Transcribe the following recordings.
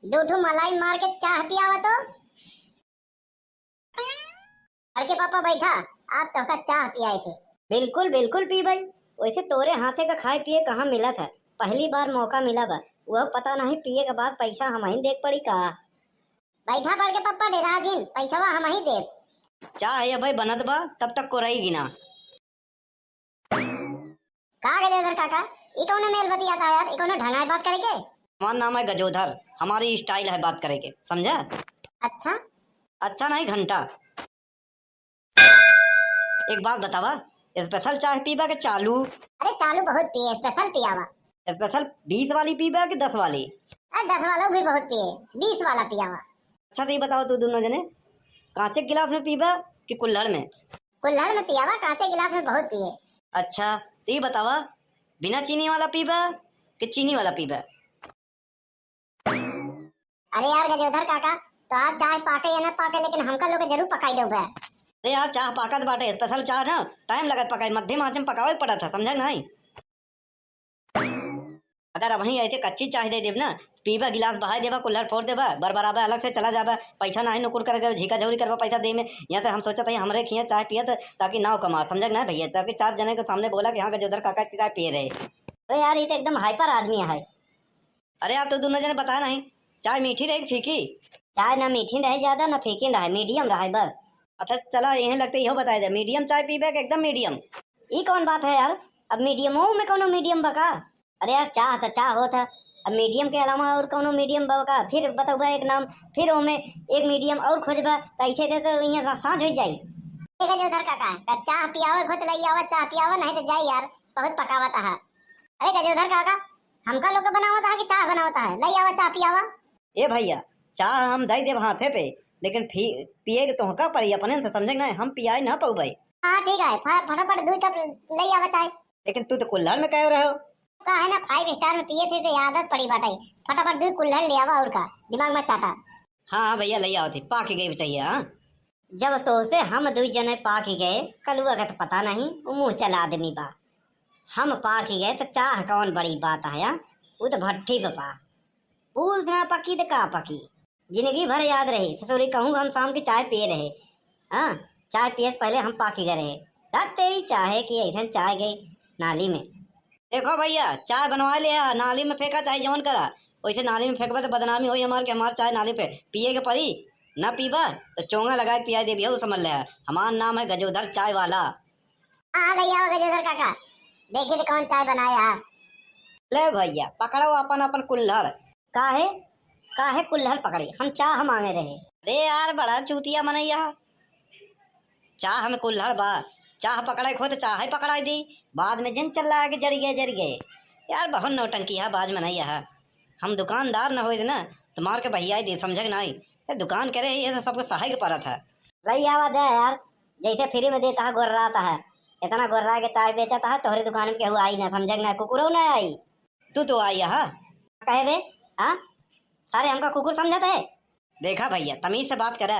दो ठो मलाई मार के चाह पियावा तो। अड़के पापा बैठा, आप तो का चाह पियाए थे। बिल्कुल बिल्कुल पी भाई। वैसे तोरे हाथे का खाए पिए कहाँ मिला था, पहली बार मौका मिला बा। वह पता नहीं पिए के बाद पैसा हम ही देख पड़ी का। बैठा बड़के पापा डेरा दिन पैसा हम ही दे। चाह है भाई बनत बा तब तक को रहेगी ना। का गजेंद्र काका, ई कौन मेल बतियाता है यार, ई कौन ढंगाई बात करे के। हमारा नाम है गजोधर, हमारी स्टाइल है बात करे के, समझा। अच्छा अच्छा नहीं घंटा। एक बात बतावा, स्पेशल चाय पीबा के चालू? अरे चालू बहुत पिए, स्पेशल पियावा। स्पेशल 20 वाली पीबा कि 10 वाली? अरे 10 वाला भी बहुत पिए, 20 वाला पियावा। अच्छा तो ये बताओ तू दोनों जने कांचे गिलास में पीबा कि कुल्हड़ में? कुल्हड़ में पियावा, कांचे गिलास में बहुत पिए। अच्छा तो ये बतावा, बिना चीनी वाला पीबा कि चीनी वाला पीबा? अरे यार गजेंद्र काका, तो आज चाय पाके या ना पाके, लेकिन हमका लोग जरूर पकाई दो बे। अरे यार चाह पाकत बाटे, स्पेशल चाह ना टाइम लगत पकाए, मध्यम आंच में पकावे पड़ा था, समझा नहीं। अगर अब वहीं ऐसे कच्ची चाय दे देव ना, पीबा गिलास बहा देवा, कुल्हड़ फोड़ देवा, बरबराबा अलग से चला जाबा, पैसा ना ही नुकुर कर गए, झीका झोरी करवा पैसा दे में। यहाँ से हम सोचा था हमरे खिया चाय पियत ताकि नाव कमा, समझ ना भैया, ताकि 4 जने के सामने बोला कि हाँ गजोधर काका की चाय पिए रहे। अरे यार ये तो एकदम हाइपर आदमी है। अरे यार तो दोनों जने बताया नहीं, चाय मीठी रहे फीकी? चाय ना मीठी रहे ज्यादा ना फीकी रहे, मीडियम रहे बस। अच्छा चला यही लगता है बताया दे, मीडियम चाय पीबे के एकदम मीडियम। ये कौन बात है यार, अब मीडियम हो में कौनो मीडियम बका? अरे यार चाह तो चाह होता, अब मीडियम के अलावा और कौनो मीडियम बका? फिर बताऊबा एक नाम, फिर ओमे एक मीडियम और खोजबा, तो ऐसे दे तो यहाँ सांझ हो जाई। गजेंद्र काका का चाह पियावा, खुद लई आवा चाह पियावा, नहीं तो जाई यार, बहुत पकावता है। अरे गजेंद्र काका, हमका लोग बनावता है कि चाह बनावता है, लई आवा चाह पियावा। ए भैया चाह हम दई देव हाथे पे, लेकिन पिए तो का पड़ी अपने से, समझे ना, हम पियाई ना पाऊ भाई। हाँ ठीक है, फटाफट 2 कप लई आवा चाय। लेकिन तू तो कुल्हड़ में कह रहे हो। का है ना 5 स्टार में पिए थे तो आदत पड़ी बाटे, फटाफट 2 कुल्हड़ ले आवा, और का दिमाग में चाटा। हाँ भैया ले आओ थी, पाक गई चाहिए। हाँ जब तो से हम 2 जने पाक गए, कलुआ का तो पता नहीं, वो मुँह चला आदमी बा। हम पाक गए तो चाह कौन बड़ी बात है, वो तो भट्ठी पे पा, पूछना पकी तो का पकी, जिंदगी भर याद रही। ससुरी कहूँ हम शाम की चाय पिए रहे, हाँ चाय पिए पहले हम पाकी गए रहे। दाद तेरी चाहे कि ऐसा चाय गई नाली में। देखो भैया चाय बनवा लिया, नाली में फेंका चाहे जवन करा, वैसे नाली में फेंकबा तो बदनामी हुई हमारे, हमार चाय नाली पे पिए के परी ना, पीबा तो चोंगा लगा के पिया दे भैया, समझ ले। हमारा नाम है गजोधर चाय वाला। हाँ लई आवा गजेंद्र काका, देखिए तो कौन चाय बनाया है। ले भैया पकड़ो अपन अपन कुल्हड़। काहे काहे कुल्हड़ पकड़ी, हम चाह मांगे रहे। अरे यार बड़ा चूतिया मनैया, चाह हमें कुल्हड़ बा, चाह पकड़ाई खो तो चाह ही पकड़ाई दी, बाद में जिन चल रहा है कि जर गए यार, बहुत नौटंकी है बाज मनैया है। हम दुकानदार न हो ना तो मार के भैया दी, समझे नहीं, दुकान करे ये तो सबको सहाय के परत है। लई आवा दे यार, जैसे फ्री में देता है गोर्राता है, इतना गोर्रा के चाय बेचता है, तोहरे दुकान में केहू आई ना, समझे ना, कुकुरो ना आई, तू तो आई है कहे बे। हाँ सारे हमका कुकुर समझते है। देखा भैया तमीज से बात करे,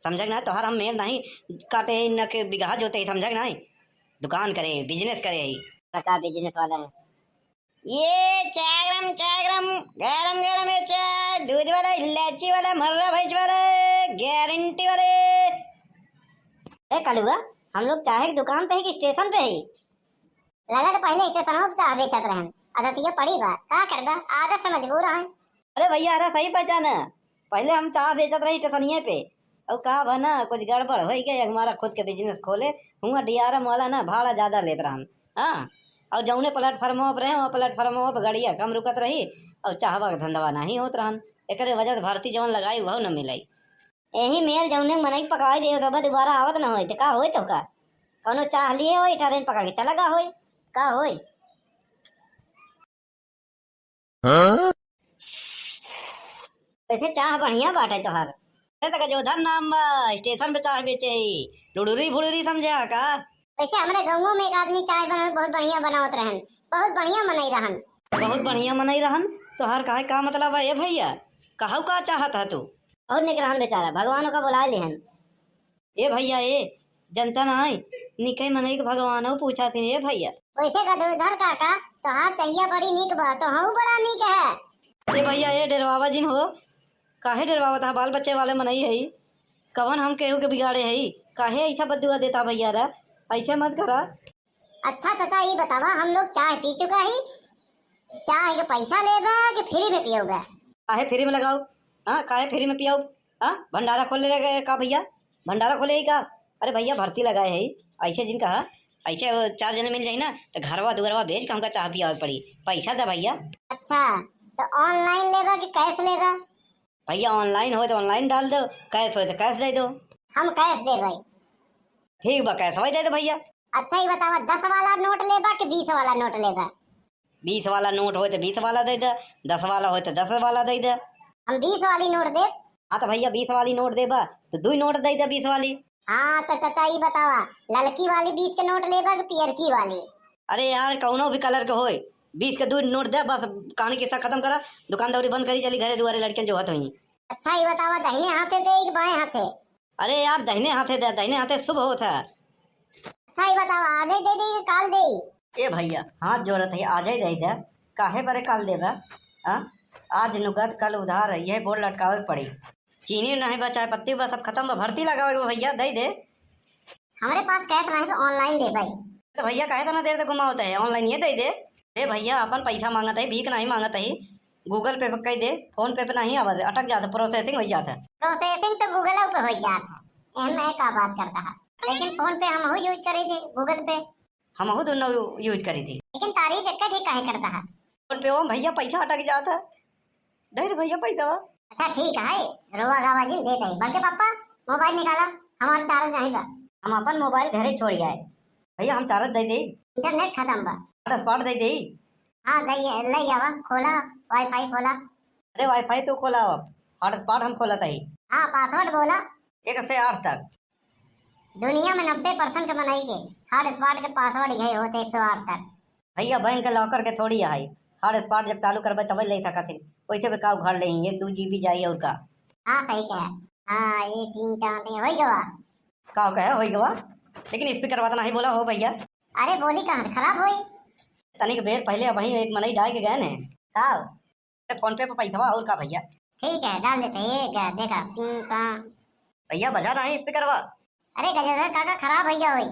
समझे ना, तोहर हम मेल नहीं काटे न के बिगहा जोते, समझे नहीं, दुकान करे बिजनेस करे ही, क्या बिजनेस वाला है ये। चाय गरम गरम गरम है चाय, दूध वाला, इलायची वाला, मर्रा भैंस वाला, गारंटी वाले। ए कलुआ, हम लोग चाय की दुकान पे ही कि स्टेशन पे ही? लगा तो पहले स्टेशन पे चाह बेचत रहन, आदत ये पड़ी बा, का करबा, आदत से मजबूर है। अरे भैया अरे सही पहचाना, पहले हम चाह बेचत रही स्टेशनिए पे, और कहा बना कुछ गड़बड़ हो गई, हमारा खुद के बिजनेस खोले हुआ, डीआरएम वाला ना भाड़ा ज्यादा लेते रहन। हाँ और जौने प्लेटफार्म पर रहे वहाँ प्लेटफार्म पर गाड़िया कम रुकत रही, और चाहवा का धंधवा नहीं होत रहन, एक वजह से भारतीय जवन लगाई वह न मिलाई। यही मेल जौने मनई पकाई दे तो दोबारा आवत न हो, का हो तो का कौनो चाह लिए हो ट्रेन पकड़ के चला गा हो का हो। वैसे चाह बढ़िया बाटे तोहार, गजोधर नाम स्टेशन पे चाह बेचे ही, लुड़ुरी भुड़ुरी समझा का। वैसे हमारे गाँव में एक आदमी चाय बना बहुत बढ़िया बनावत रहन, बहुत बढ़िया मनई रहन। बहुत बढ़िया मनई रहन, तोहार काहे का मतलब है भैया, कहू का चाहत है तू? और निक रहन बेचारा, भगवानों का बुला लेहन। ए भैया ए जनता ना है निके मनई के भगवानों पूछा थे ए भैया। वैसे गजोधर काका तोहार चाहिए बड़ी निक बा, तो हूँ बड़ा निक है। ए भैया ए डेरवावा जिन हो, काहे डरवावत है? बाल बच्चे वाले मनई है, कवन हम केहू के बिगाड़े है? काहे ऐसा बदुआ देता भैया रे? ऐसे मत करा। अच्छा चाचा ये बतावा, हम लोग चाय पी चुका ही, चाय के पैसा लेबा कि फ्री में पियोगा? काहे फ्री में लगाओ? हाँ, काहे फ्री में पियाओ? हाँ, भंडारा खोले रहे का भैया? भंडारा खोले ही का? अरे भैया भर्ती लगाए है, ऐसे जिनका ऐसे 4 जने मिल जाए ना तो घरवा दुगरवा भेज के हमका चाह पियावे पड़ी। पैसा दे भैया। अच्छा तो ऑनलाइन लेबा कि कैश लेबा? भैया ऑनलाइन हो तो ऑनलाइन डाल दो, कैश हो तो कैश दे दो। हम कैश दे भाई। ठीक बा, कैश हो दे दो भैया। अच्छा ये बतावा, 10 वाला नोट लेबा कि 20 वाला नोट लेबा? 20 वाला नोट हो तो 20 वाला दे दे, 10 वाला हो तो 10 वाला दे दे। हम 20 वाली नोट दे। हाँ तो भैया 20 वाली नोट देबा तो 2 नोट दे दे 20 वाली। हाँ तो चाचा ये बतावा, ललकी वाली 20 के नोट लेबा कि पियरकी वाली? अरे यार कौनो भी कलर के होए, 20 के 2 नोट दे, बस कहानी किस्सा खत्म करा, दुकानदारी बंद करी, चली घरे दुआरे लड़कियां जो हाथ हुई। अच्छा ये बतावा, दाहिने हाथे दे कि बाएं हाथे? अरे यार दाहिने हाथे दे, दाहिने हाथे शुभ होता है। अच्छा ये बतावा, आजे दे दे कि काल दे? ए भैया हाथ जोड़त है, आज ही दे दे, काहे बरे काल देबा? हाँ, आज नुगत कल उधार, यह बोर्ड लटकावे के पड़ी। चीनी नहीं बा, चाय पत्ती बा, सब खत्म बा, भर्ती लगावे के भैया, दे दे। हमारे पास कैश नहीं तो ऑनलाइन दे भाई। तो भैया काहे तना देर से घुमा होता है, ऑनलाइन ये दे दे भैया। अपन पैसा मांगत है, भीख नहीं मांगत है, गूगल पे कह दे, फोन पे नहीं आवाज अटक जाता, प्रोसेसिंग हो जाता है। प्रोसेसिंग तो गूगल पे हो जाता है, मैं का बात करता है, लेकिन फोन पे हम यूज करे थे, गूगल पे हम दोनों यूज करी थी, लेकिन तारीफ एक ठीक काहे करता है? फोन पे वो भैया पैसा अटक जाता है, दे दे भैया पैसा। अच्छा ठीक है, रोवा गावा जिन दे दे। बल्कि पापा मोबाइल निकाला, हमारा चार्ज नहीं बा। हम अपन मोबाइल घरे छोड़ आए भैया, हम चार्ज दे दे, इंटरनेट खत्म बा। हॉटस्पॉट दे दे। हाँ दे ले आवा, खोला वाईफाई खोला। अरे वाईफाई तो खोला, हॉटस्पॉट हम खोला था ही। हाँ पासवर्ड बोला। 1 से 8 तक। दुनिया में 90% के बनाई के हॉटस्पॉट के पासवर्ड यही होते 108 तक। भैया बैंक के लॉकर के थोड़ी आई, हॉटस्पॉट जब चालू करबे तब ले सकत है, वैसे भी का घर ले 1-2 GB जाइए और का। हाँ सही कहा। हाँ ये 3 टाँटे हो गवा। का कहे होई गवा, लेकिन स्पीकर बात नहीं बोला हो भैया। अरे बोली कहाँ खराब हुई? तनिक बेर पहले वही एक मनई डाल के गए ने का फोन पे पैसा और का भैया। ठीक है डाल देते, ये क्या देखा भैया बजा नहीं स्पीकर वा। अरे गजेंद्र काका खराब हो गया हुई।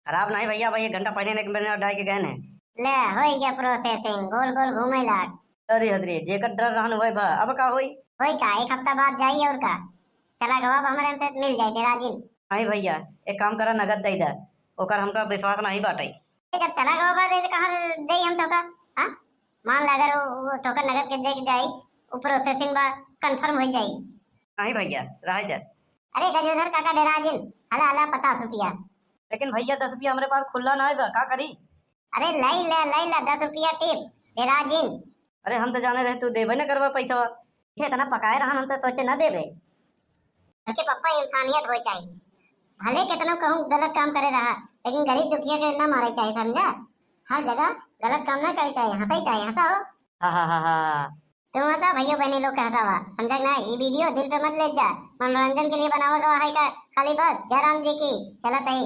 खराब नहीं भैया, भाई 1 घंटा पहले ने मैंने डाल के गए ने। ले हो गया प्रोसेसिंग, गोल गोल घूमे लाग। अरे हदरे जेकर डर रहन होय बा, अब का होई? होई का 1 हफ्ता बाद जाइए और का चला गवा हमारे से मिल जाए डेराजिन। नहीं भैया एक काम करा, नगद दे दे, ओकर हमका विश्वास नहीं बाटे। जब चला गवा बाद कहाँ दे हम तो का? हाँ मान ला अगर वो तो का नगद के दे के जाई, वो प्रोसेसिंग बा कंफर्म हो जाई। नहीं भैया रह दे। अरे गजेंद्र काका डेराजिन, हला हला 50 रुपया। लेकिन भैया 10 रुपया हमारे पास खुला ना है बा, का करी? अरे लाई ला 10 रुपया टिप डेराजिन। अरे हम तो जाने रहे तू देबे ना करवा पैसा, इतना पकाए रहा हम तो सोचे ना देबे। के पप्पा इंसानियत हो चाहिए, भले कितना कहूँ गलत काम करे रहा, लेकिन गरीब दुखिया के ना मारे चाहिए, समझा? हर जगह गलत काम ना करे चाहिए, हंसा ही चाहिए, हंसा हो। हा। तुम हंसा, भैया बहनी लोग कहता हुआ, समझा ना? ये वीडियो दिल पे मत ले जा, मनोरंजन के लिए बनावा गवा है का खाली बस जयराम जी की चलत है।